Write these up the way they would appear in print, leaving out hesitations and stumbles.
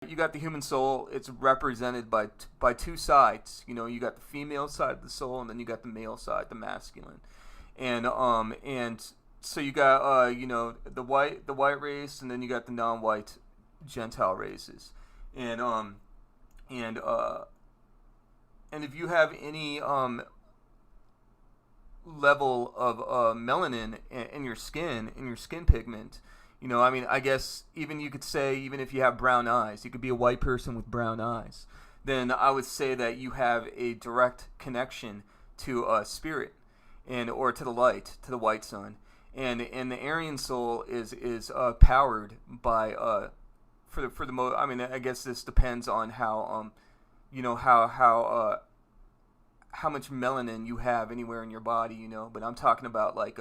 You got the human soul. It's represented by two sides. You got the female side of the soul, and then you got the male side, the masculine. And so you got the white race, and then you got the non-white Gentile races, and and uh and if you have any level of melanin in your skin, in your skin pigment, I mean, I guess even you could say, even if you have brown eyes, you could be a white person with brown eyes, then I would say that you have a direct connection to spirit, and or to the light, to the white sun. And the Aryan soul is powered by for the I mean, I guess this depends on how how much melanin you have anywhere in your body, but I'm talking about like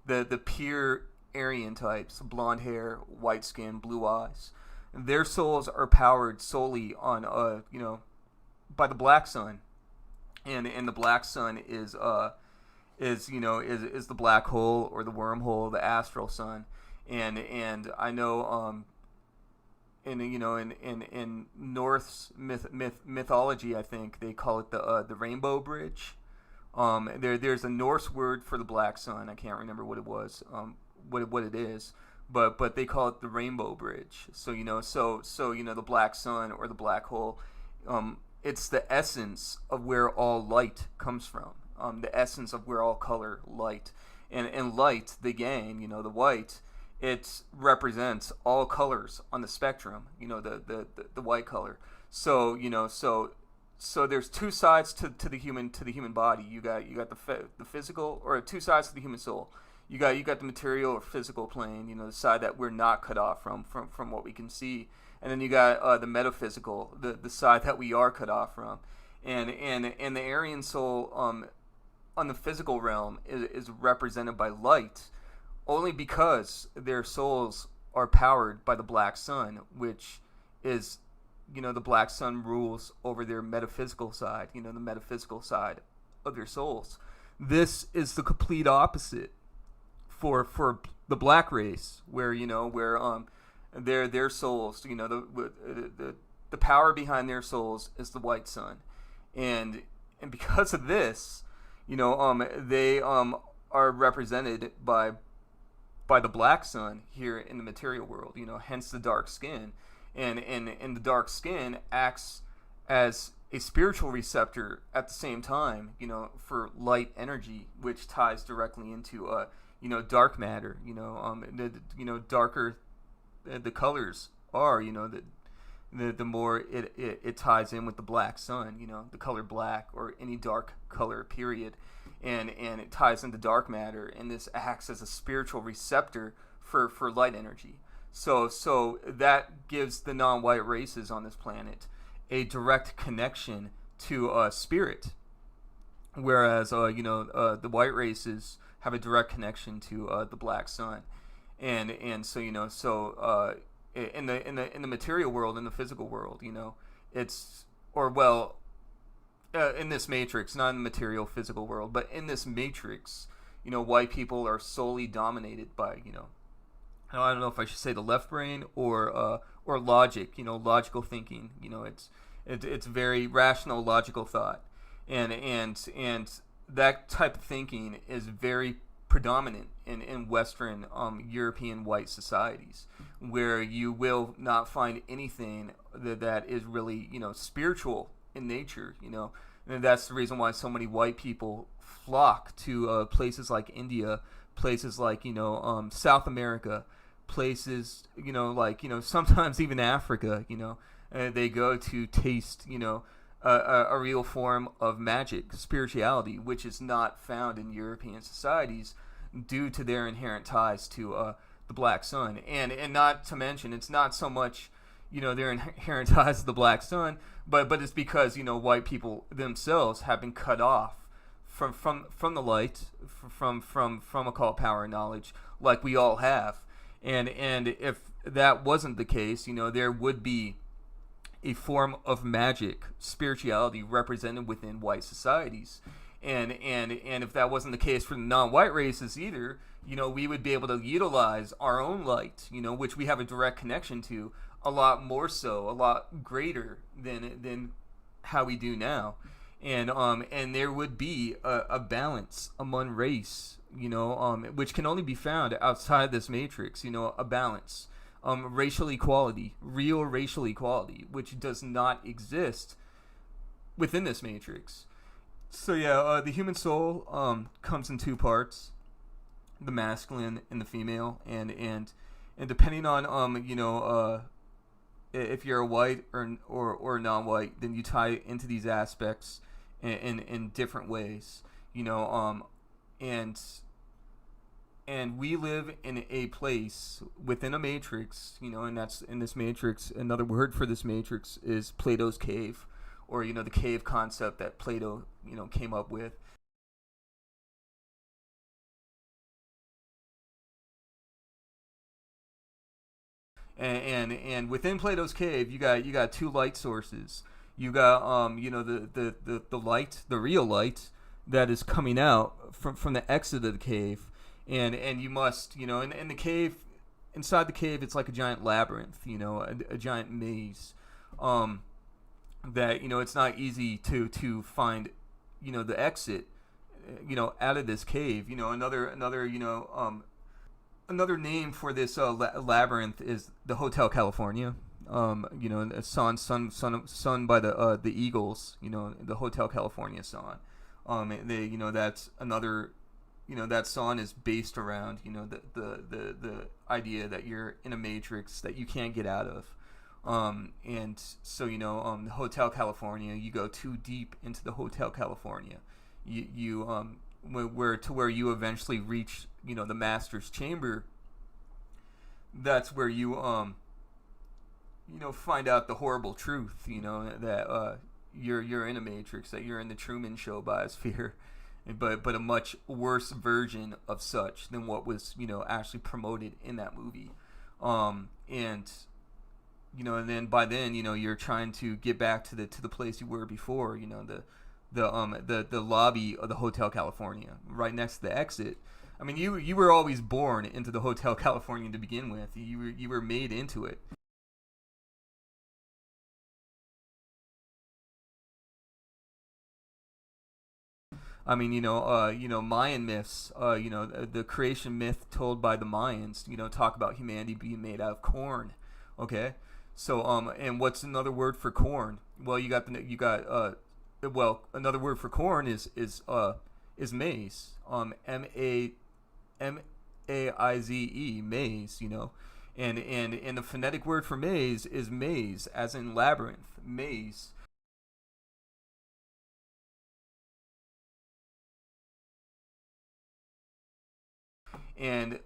the pure Aryan types: blonde hair, white skin, blue eyes. Their souls are powered solely on by the black sun, and the black sun is the black hole, or the wormhole, the astral sun. And I know in Norse mythology, I think they call it the Rainbow Bridge. There's a Norse word for the black sun. I can't remember what it was, what it is, but they call it the Rainbow Bridge. So the black sun, or the black hole, it's the essence of where all light comes from. The essence of where all color, light, and light, the yang, the white. It represents all colors on the spectrum, the white color. So there's two sides to the human body. You got the physical, or two sides to the human soul. You got the material or physical plane, the side that we're not cut off from what we can see, and then you got the metaphysical, the side that we are cut off from, and the Aryan soul on the physical realm is represented by light, only because their souls are powered by the black sun, which is, the black sun rules over their metaphysical side, the metaphysical side of their souls. This is the complete opposite for the black race, where their souls, the power behind their souls is the white sun, and because of this, they are represented by the black sun here in the material world, hence the dark skin. And the dark skin acts as a spiritual receptor at the same time, for light energy, which ties directly into dark matter. Darker the colors are, the more it ties in with the black sun, the color black, or any dark color, period. And it ties into dark matter, and this acts as a spiritual receptor for light energy. So that gives the non-white races on this planet a direct connection to spirit, whereas the white races have a direct connection to the black sun. And so in the material world, in the physical world, it's, or well, in this matrix, not in the material physical world, but in this matrix, white people are solely dominated by, I don't know if I should say the left brain, or logic, logical thinking. It's very rational, logical thought, and that type of thinking is very predominant in Western European white societies, where you will not find anything that is really spiritual in nature, and that's the reason why so many white people flock to places like India, places like South America, places sometimes even Africa. They go to taste a real form of magic, spirituality, which is not found in European societies due to their inherent ties to the black sun, and not to mention, it's not so much their inherent ties to the black sun, but it's because white people themselves have been cut off from the light, from occult power and knowledge, like we all have. And if that wasn't the case, there would be a form of magic, spirituality represented within white societies. And if that wasn't the case for the non-white races either, we would be able to utilize our own light, which we have a direct connection to, a lot more so, a lot greater than how we do now, and there would be a balance among race, which can only be found outside this matrix. A balance, racial equality, real racial equality, which does not exist within this matrix. So yeah, the human soul comes in two parts: the masculine and the female, and depending on if you're a white or non-white, then you tie into these aspects in different ways, and we live in a place within a matrix, and that's in this matrix. Another word for this matrix is Plato's cave, or the cave concept that Plato came up with. And within Plato's cave, you got two light sources. You got the light, the real light that is coming out from the exit of the cave, and you must in the cave, inside the cave, it's like a giant labyrinth, a giant maze, that it's not easy to find the exit out of this cave. Another name for this labyrinth is the Hotel California. Sung by the Eagles. The Hotel California song. That's another. That song is based around the idea that you're in a matrix that you can't get out of. And so the Hotel California, you go too deep into the Hotel California. Where you eventually reach the master's chamber. That's where you find out the horrible truth, that you're in a matrix, that you're in the Truman Show biosphere, but a much worse version of such than what was actually promoted in that movie. And then by then you're trying to get back to the place you were before, the lobby of the Hotel California, right next to the exit. I mean, you were always born into the Hotel California to begin with. You were made into it. I mean, Mayan myths, the creation myth told by the Mayans, talk about humanity being made out of corn. Okay, so and what's another word for corn? Well, another word for corn is maize. M-A-I-Z-E, maize. And the phonetic word for maize is maze, as in labyrinth, maze. And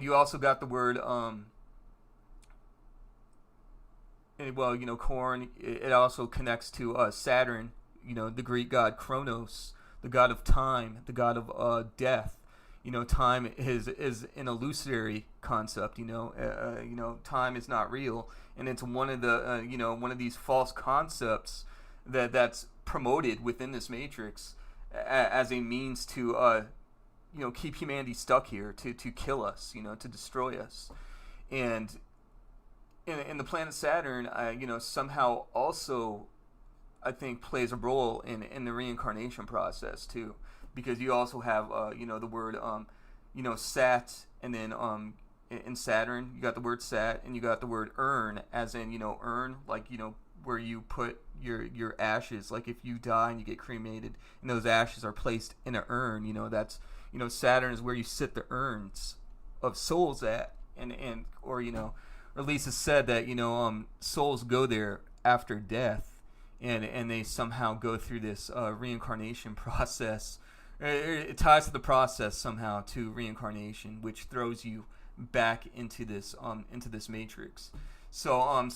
you also got the word corn. It also connects to Saturn, the Greek god Kronos, the god of time, the god of death. Time is an illusory concept. Time is not real, and it's one of the one of these false concepts that's promoted within this matrix as a means to keep humanity stuck here, to kill us, to destroy us. And in the planet Saturn, somehow also, I think, plays a role in the reincarnation process too, because you also have the word sat, and then in Saturn you got the word sat, and you got the word urn, as in urn, like where you put your ashes, like if you die and you get cremated and those ashes are placed in an urn, that's Saturn is where you sit the urns of souls at, or at least it's said that souls go there after death, and they somehow go through this reincarnation process. It ties to the process somehow to reincarnation, which throws you back into this matrix. So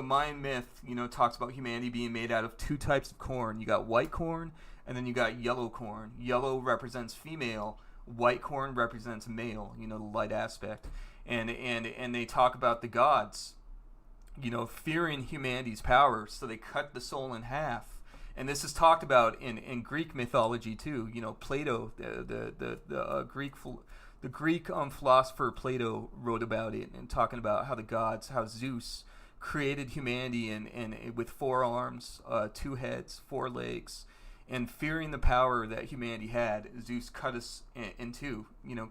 Mayan myth talks about humanity being made out of two types of corn. You got white corn, and then you got yellow corn. Yellow represents female, white corn represents male, the light aspect. And they talk about the gods, fearing humanity's power, so they cut the soul in half. And this is talked about in Greek mythology too. Plato, the Greek the Greek philosopher Plato wrote about it, and talking about how the gods, how Zeus created humanity and with 4 arms, 2 heads, 4 legs, and fearing the power that humanity had, Zeus cut us in two,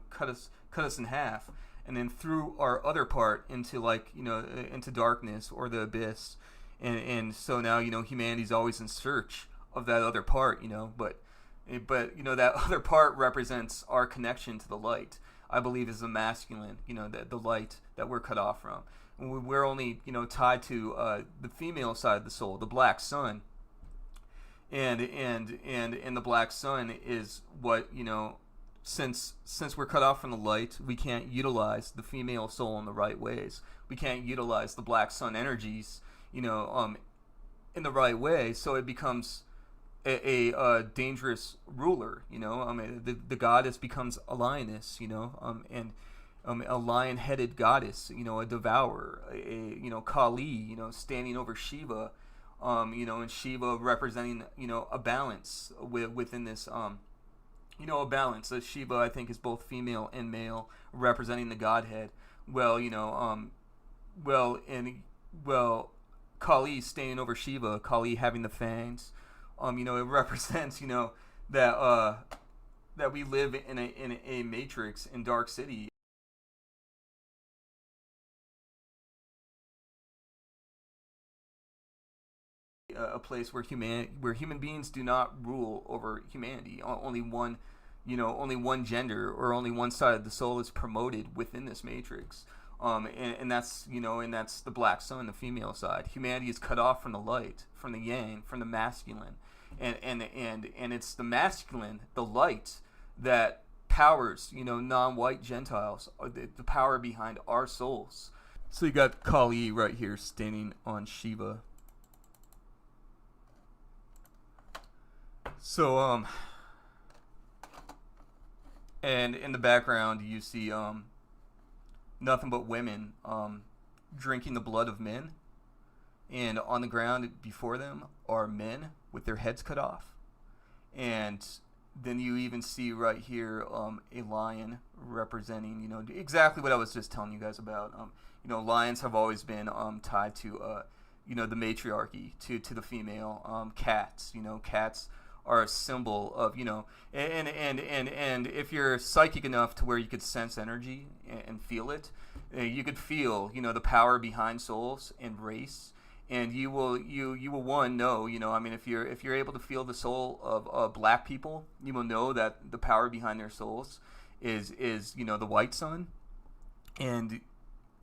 cut us in half, and then threw our other part into into darkness or the abyss, and so now humanity's always in search of that other part, but that other part represents our connection to the light. I believe is the masculine, the light that we're cut off from. We're only tied to the female side of the soul, the black sun, and the black sun is what since we're cut off from the light, we can't utilize the female soul in the right ways. We can't utilize the black sun energies in the right way, so it becomes a dangerous ruler. The goddess becomes a lioness, and a lion-headed goddess, a devourer, Kali, standing over Shiva, and Shiva representing, a balance within this, a balance. Shiva, I think, is both female and male, representing the Godhead. Kali standing over Shiva, Kali having the fangs, it represents, that we live in a matrix in Dark City. A place where human beings do not rule over humanity. Only one gender or only one side of the soul is promoted within this matrix. And that's the black sun, the female side. Humanity is cut off from the light, from the yang, from the masculine, and it's the masculine, the light, that powers non-white Gentiles, the power behind our souls. So you got Kali right here standing on Shiva. So and in the background you see nothing but women drinking the blood of men, and on the ground before them are men with their heads cut off. And then you even see right here a lion representing exactly what I was just telling you guys about. Lions have always been tied to the matriarchy, to the female. Cats, cats are a symbol of and if you're psychic enough to where you could sense energy and feel it, you could feel the power behind souls and race, and you will know if you're able to feel the soul of black people, you will know that the power behind their souls is the white sun, and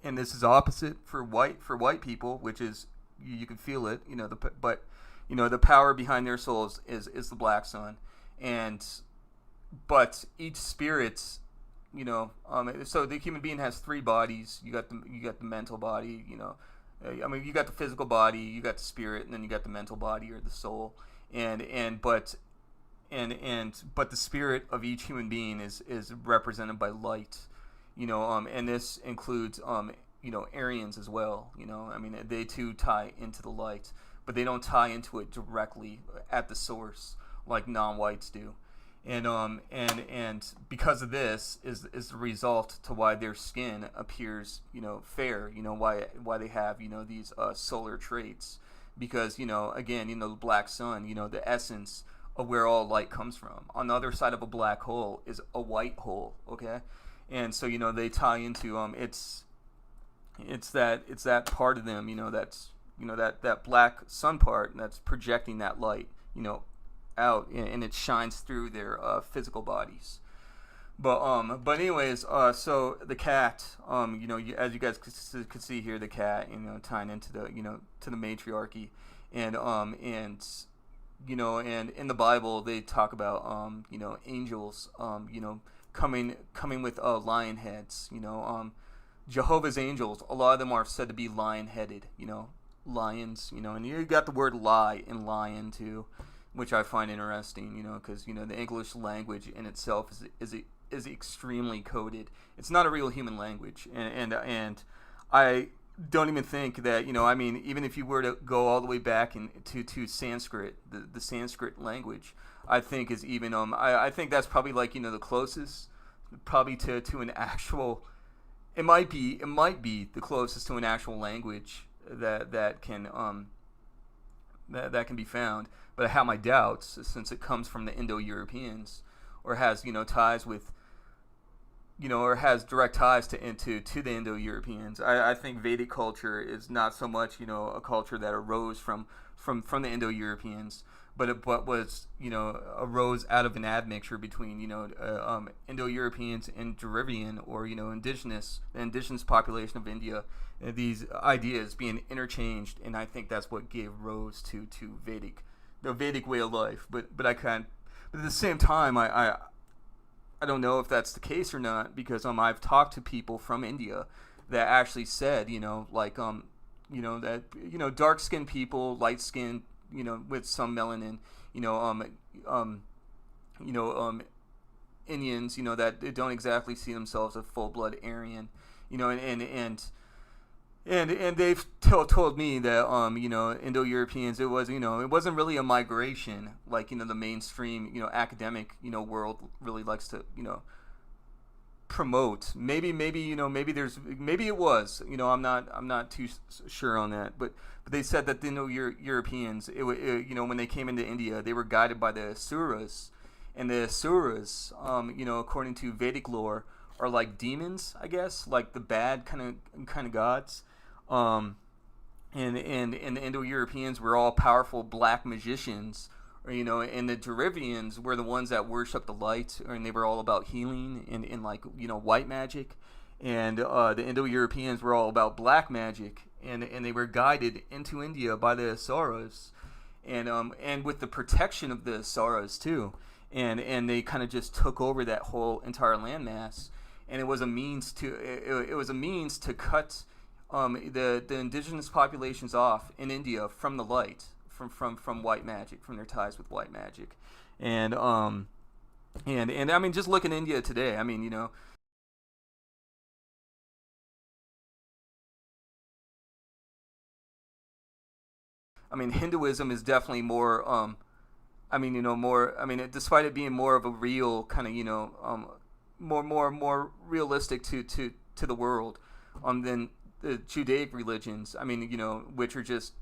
this is opposite for white people, which is you can feel it, but the power behind their souls is the black sun. But each spirit, so the human being has 3 bodies. You got the mental body, you got the physical body, you got the spirit, and then you got the mental body or the soul. But the spirit of each human being is represented by light, and this includes Aryans as well. They too tie into the light, but they don't tie into it directly at the source like non-whites do. And because of this is the result to why their skin appears fair, why they have these solar traits, because again the black sun, the essence of where all light comes from. On the other side of a black hole is a white hole, okay? And so they tie into it's that part of them, that's that black sun part that's projecting that light out, and it shines through their physical bodies. But anyways, so the cat, as you guys could see here, the cat, tying into the to the matriarchy, and and in the Bible they talk about angels coming with lion heads. Jehovah's angels, a lot of them are said to be lion-headed, lions, and you got the word lie in lion too, which I find interesting, because the English language in itself is extremely coded. It's not a real human language, and I don't even think that even if you were to go all the way back to Sanskrit, the Sanskrit language, I think is even I think that's probably like the closest probably to an actual. It might be the closest to an actual language that can be found. But I have my doubts since it comes from the Indo-Europeans, or has ties with or has direct ties to the Indo-Europeans. I think Vedic culture is not so much a culture that arose from the Indo-Europeans, but it was arose out of an admixture between Indo-Europeans and Dravidian, or the indigenous population of India. These ideas being interchanged, and I think that's what gave rise to the Vedic way of life. But at the same time, I don't know if that's the case or not, because I've talked to people from India that actually said that dark skinned people, light skinned, with some melanin, Indians, that don't exactly see themselves as full blood Aryan, and they've told me that Indo-Europeans, it wasn't really a migration like the mainstream academic world really likes to promote. Maybe it was, I'm not too sure on that, but they said that the Europeans, when they came into India, they were guided by the Asuras, and the Asuras, according to Vedic lore, are like demons, I guess, like the bad kind of gods. And the Indo-Europeans were all powerful black magicians, and the Dravidians were the ones that worshiped the light, and they were all about healing and white magic, and the Indo-Europeans were all about black magic, and they were guided into India by the Asuras, and with the protection of the Asuras too, and they kind of just took over that whole entire landmass, and it was a means to cut the indigenous populations off in India from the light, from white magic, from their ties with white magic, and I mean, just look in India today. I mean, Hinduism is definitely more. Despite it being more of a real kind of more realistic to the world, than the Judaic religions, which are just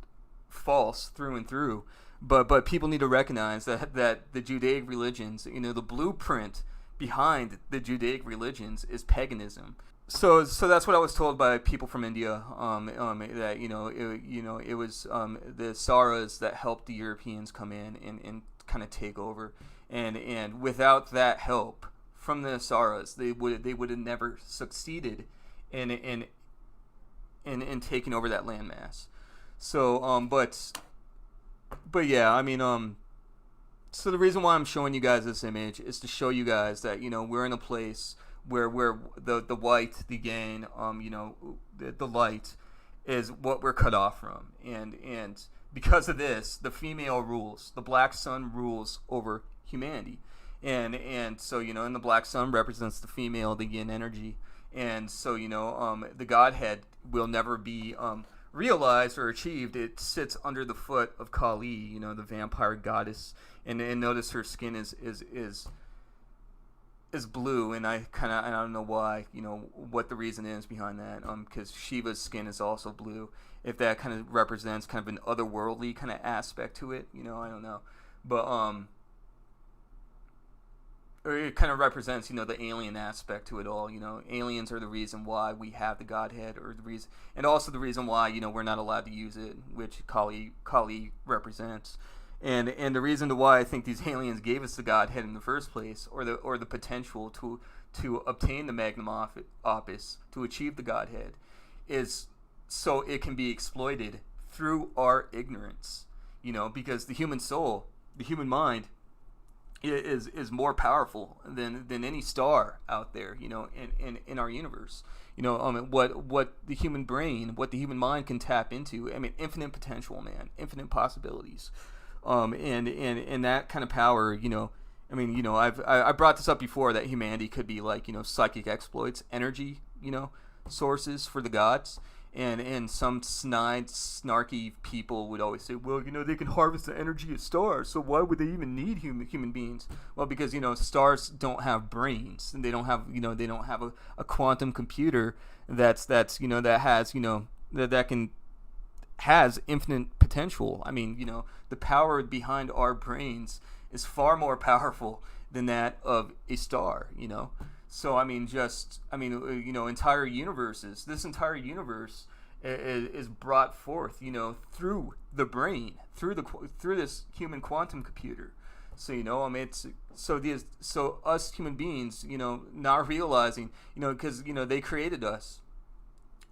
false through and through. But people need to recognize that the Judaic religions, the blueprint behind the Judaic religions is paganism. So that's what I was told by people from India. That it was the Saras that helped the Europeans come in and kind of take over, and without that help from the Saras, they would have never succeeded in taking over that landmass. So but yeah, so the reason why I'm showing you guys this image is to show you guys that we're in a place where the white, the gain, the light is what we're cut off from, and because of this, the female rules, the black sun rules over humanity, and so and the black sun represents the female, the yin energy, and so the Godhead will never be realized or achieved. It sits under the foot of Kali, the vampire goddess, and notice her skin is blue, and I don't know why, what the reason is behind that, because Shiva's skin is also blue. If that kind of represents kind of an otherworldly kind of aspect to it, I don't know, but or it kind of represents, the alien aspect to it all. Aliens are the reason why we have the Godhead, or the reason, and also the reason why, we're not allowed to use it, which Kali represents. And the reason to why I think these aliens gave us the Godhead in the first place, or the potential to obtain the magnum opus, to achieve the Godhead, is so it can be exploited through our ignorance. Because the human soul, the human mind, is more powerful than any star out there, in our universe. What the human brain, what the human mind can tap into. Infinite potential, man, infinite possibilities. And that kind of power, I've brought this up before, that humanity could be like, psychic exploits, energy, sources for the gods. And some snide, snarky people would always say, well, they can harvest the energy of stars, so why would they even need human beings? Well, because stars don't have brains, and they don't have a quantum computer that has infinite potential. I mean, the power behind our brains is far more powerful than that of a star. So entire universes. This entire universe is brought forth, through the brain, through this human quantum computer. So it's so us human beings, not realizing, because they created us,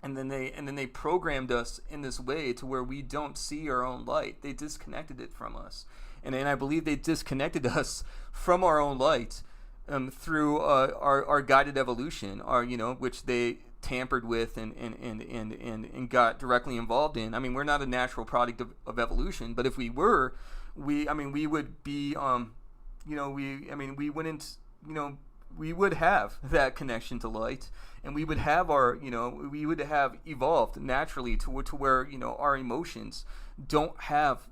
and then they programmed us in this way to where we don't see our own light. They disconnected it from us, and I believe they disconnected us from our own light. Through our guided evolution, which they tampered with and got directly involved in. I mean, we're not a natural product of evolution, but if we were, we would be, we would have that connection to light, and we would have we would have evolved naturally to where our emotions don't have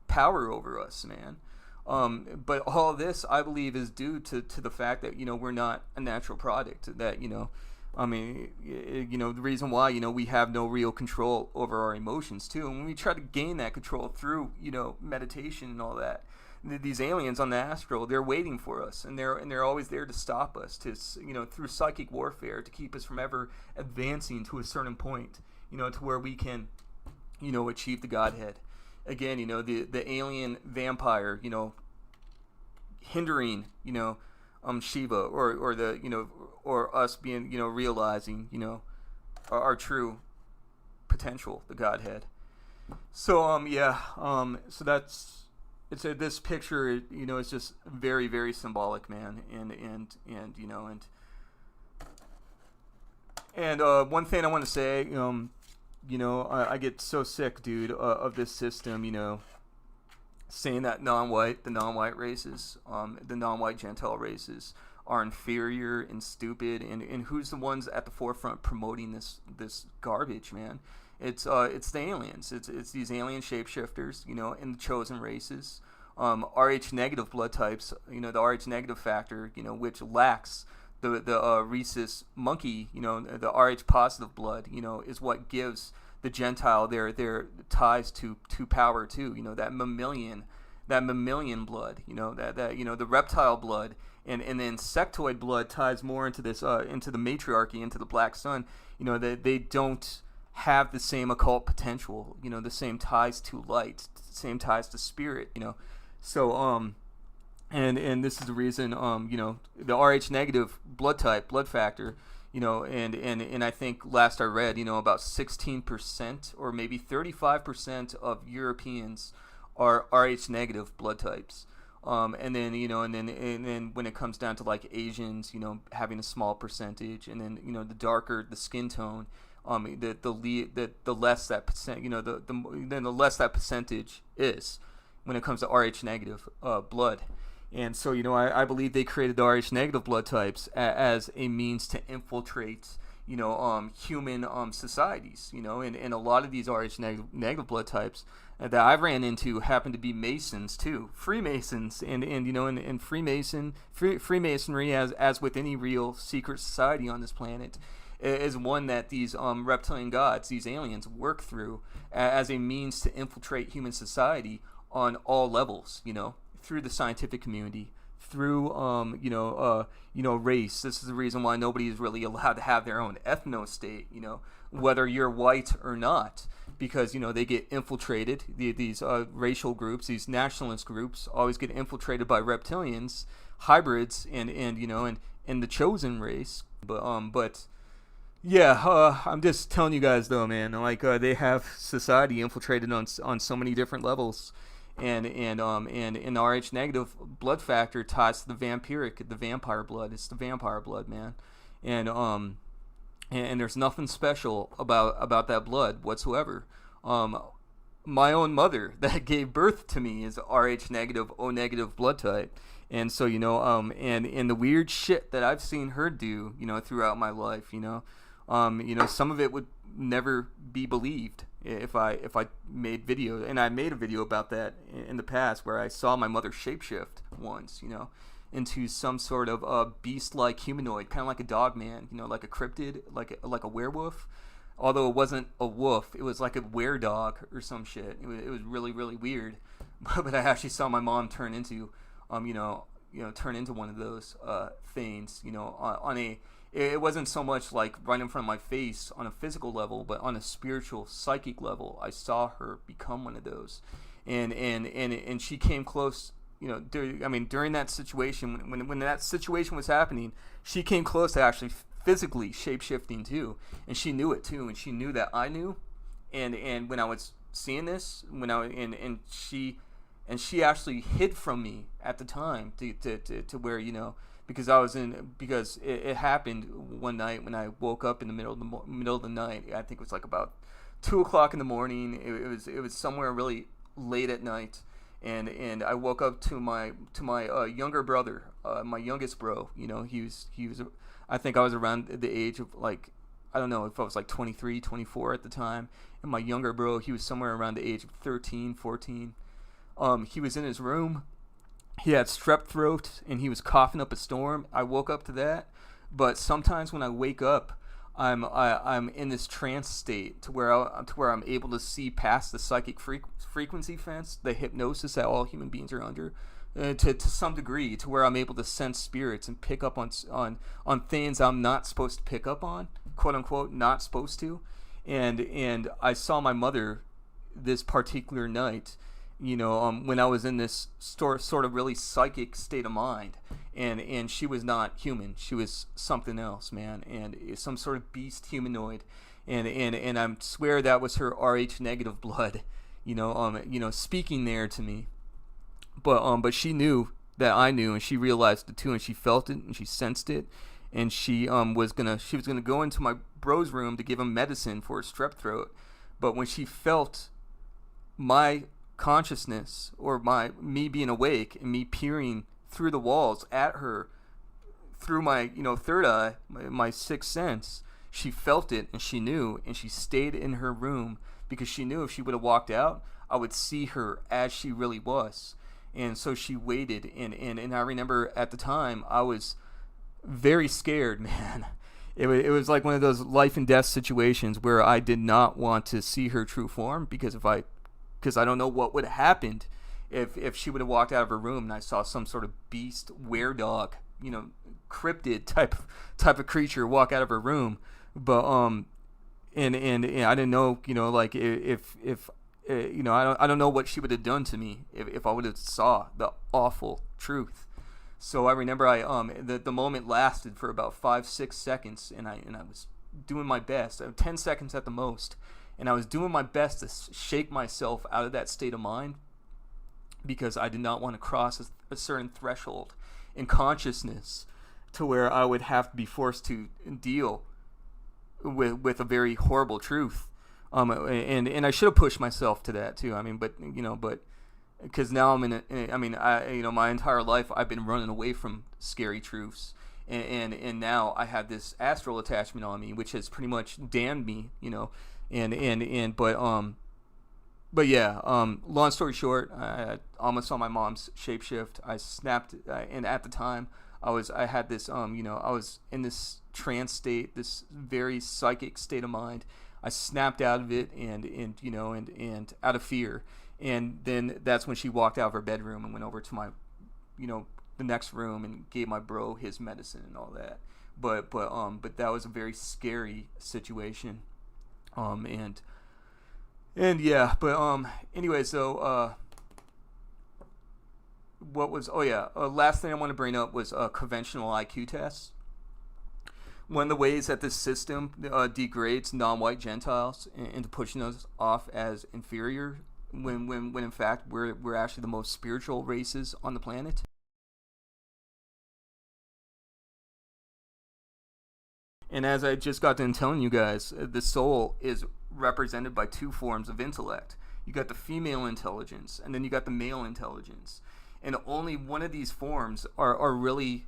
power over us, man. But all this, I believe, is due to the fact that we're not a natural product. That the reason why we have no real control over our emotions too, and when we try to gain that control through meditation and all that, these aliens on the astral, they're waiting for us, and they're always there to stop us, to through psychic warfare, to keep us from ever advancing to a certain point, to where we can achieve the Godhead. Again, the alien vampire, hindering, Shiva, or the, or us being, realizing, our true potential, the Godhead. So, so this picture, is just very, very symbolic, man. And one thing I want to say, I get so sick, dude, of this system, saying that the non-white races, the non-white Gentile races are inferior and stupid, and who's the ones at the forefront promoting this garbage, man? It's the aliens. It's these alien shapeshifters, and the chosen races, Rh negative blood types, the Rh negative factor, which lacks the rhesus monkey, the Rh positive blood, is what gives the Gentile their ties to power too. That mammalian blood, the reptile blood, and then sectoid blood ties more into this into the matriarchy, into the black sun. They don't have the same occult potential, the same ties to light, the same ties to spirit, So and this is the reason, the Rh negative blood factor, and I think last I read, about 16% or maybe 35% of Europeans are Rh negative blood types. And then when it comes down to like Asians, having a small percentage, and then the darker the skin tone, the less that percent, the less that percentage is when it comes to Rh negative blood. And so, I believe they created the Rh negative blood types as a means to infiltrate, human societies, and a lot of these Rh negative blood types that I've ran into happen to be Masons too, Freemasons, and Freemasonry, as with any real secret society on this planet, is one that these reptilian gods, these aliens, work through as a means to infiltrate human society on all levels, through the scientific community, through race. This is the reason why nobody is really allowed to have their own ethno-state, whether you're white or not, because they get infiltrated. These racial groups, these nationalist groups, always get infiltrated by reptilians, hybrids, and the chosen race. But yeah, I'm just telling you guys though, man. Like they have society infiltrated on so many different levels. And Rh negative blood factor ties to the vampire blood. It's the vampire blood, man. And there's nothing special about that blood whatsoever. My own mother that gave birth to me is Rh negative, O negative blood type. And so, and the weird shit that I've seen her do, throughout my life, some of it would, never be believed if I made video. And I made a video about that in the past, where I saw my mother shapeshift once, into some sort of beast-like humanoid, kind of like a dog man, like a cryptid, like a werewolf. Although it wasn't a wolf, it was like a were-dog or some shit. It was really, really weird. But I actually saw my mom turn into, turn into one of those things, on a. It wasn't so much like right in front of my face on a physical level, but on a spiritual, psychic level, I saw her become one of those, and she came close. During that situation, when that situation was happening, she came close to actually physically shape-shifting too, and she knew it too, and she knew that I knew, and when I was seeing this, and she actually hid from me at the time to where, because it happened one night when I woke up in the middle of the night. I think it was like about 2:00 in the morning. It was somewhere really late at night, and I woke up to my younger brother, my youngest bro. He was I think I was around the age of, like, I don't know if I was like 23, 24 at the time, and my younger bro, he was somewhere around the age of 13, 14. He was in his room. He had strep throat and he was coughing up a storm. I woke up to that, but sometimes when I wake up, I'm in this trance state to where I'm able to see past the psychic frequency fence, the hypnosis that all human beings are under, to some degree, to where I'm able to sense spirits and pick up on things I'm not supposed to pick up on, quote unquote, not supposed to, and I saw my mother this particular night, when I was in this sort of really psychic state of mind, and she was not human. She was something else, man, and some sort of beast humanoid, and I swear that was her Rh negative blood, speaking there to me, but she knew that I knew, and she realized it too, and she felt it, and she sensed it, and she was gonna go into my bro's room to give him medicine for his strep throat, but when she felt my consciousness, or me being awake and me peering through the walls at her through my third eye, my sixth sense, she felt it, and she knew, and she stayed in her room, because she knew if she would have walked out, I would see her as she really was. And so she waited, and I remember at the time I was very scared, man. It was like one of those life and death situations where I did not want to see her true form, because I don't know what would have happened if she would have walked out of her room and I saw some sort of beast, were-dog, cryptid type of creature walk out of her room. But and I didn't know, like if I don't know what she would have done to me if I would have saw the awful truth. So I remember the moment lasted for about 5-6 seconds, and I was doing my best, 10 seconds at the most. And I was doing my best to shake myself out of that state of mind, because I did not want to cross a certain threshold in consciousness to where I would have to be forced to deal with a very horrible truth. And I should have pushed myself to that too. But because now I'm my entire life I've been running away from scary truths. And now I have this astral attachment on me, which has pretty much damned me, but yeah, long story short, I almost saw my mom's shapeshift. I snapped, and at the time, I had this, I was in this trance state, this very psychic state of mind. I snapped out of it, and out of fear, and then that's when she walked out of her bedroom and went over to my, the next room and gave my bro his medicine and all that. But that was a very scary situation. Anyway, so last thing I want to bring up was conventional IQ tests. One of the ways that this system degrades non-white Gentiles into pushing us off as inferior, when in fact we're actually the most spiritual races on the planet. And as I just got done telling you guys, the soul is represented by two forms of intellect. You got the female intelligence, and then you got the male intelligence. And only one of these forms are really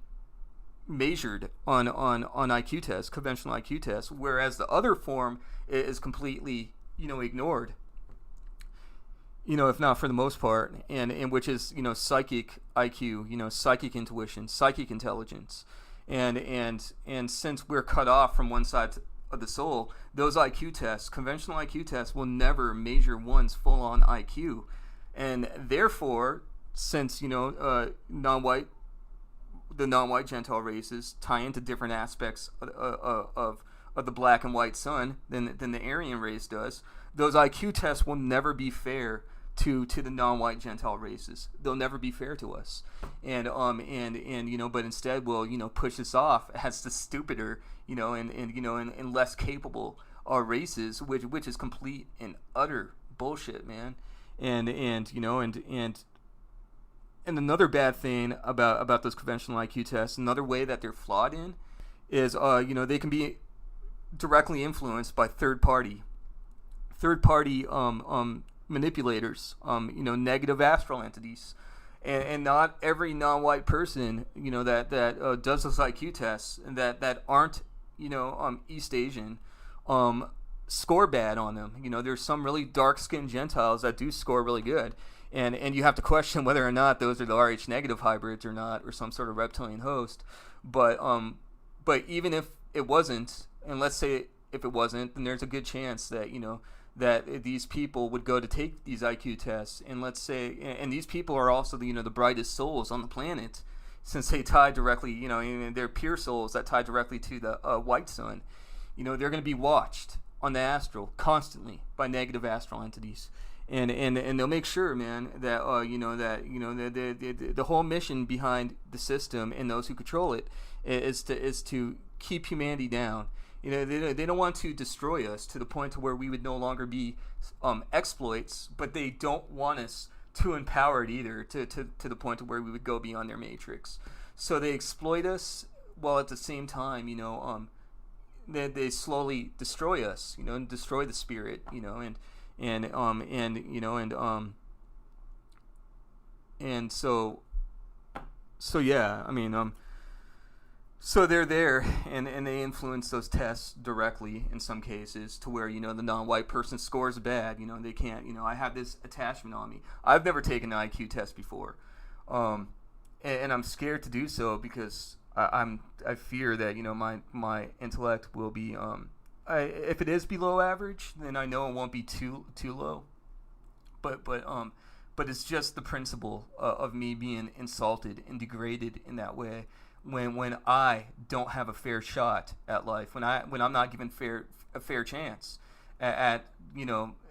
measured on IQ tests, conventional IQ tests, whereas the other form is completely, ignored, if not for the most part, and which is, psychic IQ, psychic intuition, psychic intelligence. And since we're cut off from one side of the soul, those IQ tests, conventional IQ tests, will never measure one's full-on IQ. And therefore, since, non-white Gentile races tie into different aspects of the black and white sun than the Aryan race does, those IQ tests will never be fair to the non-white Gentile races. They'll never be fair to us, and but instead we'll push this off as the stupider and less capable races, which is complete and utter bullshit, man. And another bad thing about those conventional IQ tests, another way that they're flawed in, is they can be directly influenced by third party manipulators, negative astral entities, and not every non-white person that does those IQ tests and that aren't East Asian score bad on them. There's some really dark-skinned Gentiles that do score really good, and you have to question whether or not those are the Rh negative hybrids or not, or some sort of reptilian host. But even if it wasn't, and let's say if it wasn't, then there's a good chance that that these people would go to take these IQ tests, and let's say, and these people are also the brightest souls on the planet, since they tie directly, they're pure souls that tie directly to the white sun. They're going to be watched on the astral constantly by negative astral entities, and they'll make sure, man, that the whole mission behind the system and those who control it is to keep humanity down. They don't want to destroy us to the point to where we would no longer be exploits, but they don't want us too empowered either to the point to where we would go beyond their matrix. So they exploit us while at the same time, they slowly destroy us, and destroy the spirit, and so yeah, I mean, so they're there, and they influence those tests directly in some cases to where, the non-white person scores bad. They can't, I have this attachment on me. I've never taken an IQ test before, and I'm scared to do so because I fear that, my intellect will be, if it is below average, then I know it won't be too low. But it's just the principle of me being insulted and degraded in that way. When I don't have a fair shot at life, when I'm not given a fair chance at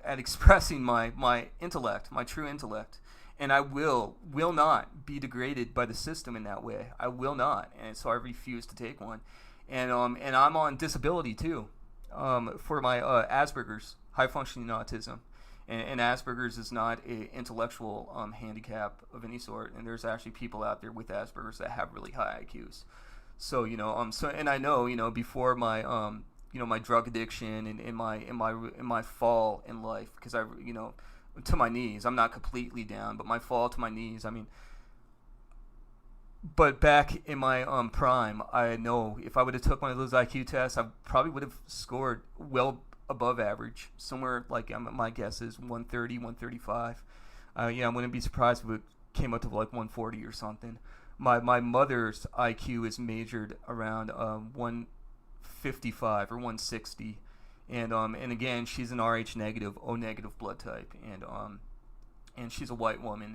expressing my intellect, my true intellect, and I will not be degraded by the system in that way. I will not, and so I refuse to take one. And I'm on disability too, for my Asperger's, high functioning autism. And Asperger's is not an intellectual handicap of any sort, and there's actually people out there with Asperger's that have really high IQs. So and I know before my my drug addiction and in my fall in life, because to my knees, I'm not completely down, but my fall to my knees, I mean. But back in my prime, I know if I would have took one of those IQ tests, I probably would have scored well above average, somewhere like my guess is 130, 135. I wouldn't be surprised if it came up to like 140 or something. My mother's IQ is measured around 155 or 160, and again she's an Rh negative, O negative blood type, and she's a white woman.